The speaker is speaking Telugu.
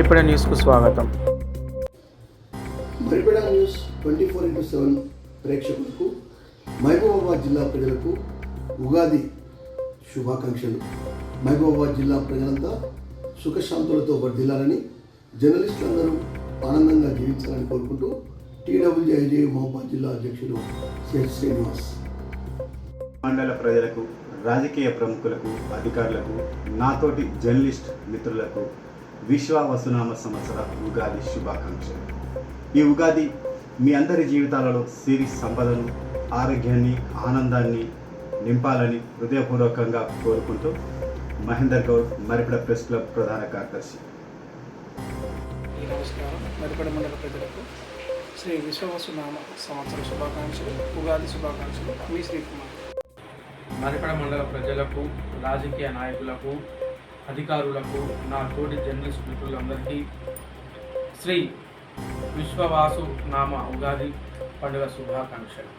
మరిపడ న్యూస్కు స్వాగతం. మరిపడ న్యూస్ 24/7 ప్రేక్షకులకు మహబూబాబాద్ జిల్లా ప్రజలకు ఉగాది శుభాకాంక్షలు. మహబూబాబాద్ జిల్లా ప్రజలంతా సుఖశాంతులతో వర్ధిల్లాలని, జర్నలిస్టులందరూ ఆనందంగా జీవించాలని కోరుకుంటూ TWIJ మహబూబాబాద్ జిల్లా అధ్యక్షులు శ్రీనివాస్. మండల ప్రజలకు, రాజకీయ ప్రముఖులకు, అధికారులకు, నాతోటి జర్నలిస్ట్ మిత్రులకు విశ్వావసునామ సంవత్సర ఉగాది శుభాకాంక్షలు. ఈ ఉగాది మీ అందరి జీవితాలలో సిరి సంపదను, ఆరోగ్యాన్ని, ఆనందాన్ని నింపాలని హృదయపూర్వకంగా కోరుకుంటూ మహేందర్ గౌడ్, మరిపడ ప్రెస్ క్లబ్ ప్రధాన కార్యదర్శి. నమస్కారం. మరిపడ మండల ప్రజలకు శ్రీ విశ్వవసునామ సంవత్సర శుభాకాంక్షలు, ఉగాది శుభాకాంక్షలు. మీ శ్రీకుమార్. మరిపడ మండల ప్రజలకు, రాజకీయ నాయకులకు, అధికారులకు, నా తోటి జర్నలిస్ట్ మిత్రులందరికీ శ్రీ విశ్వవాసు నామ ఉగాది పండుగ శుభాకాంక్షలు.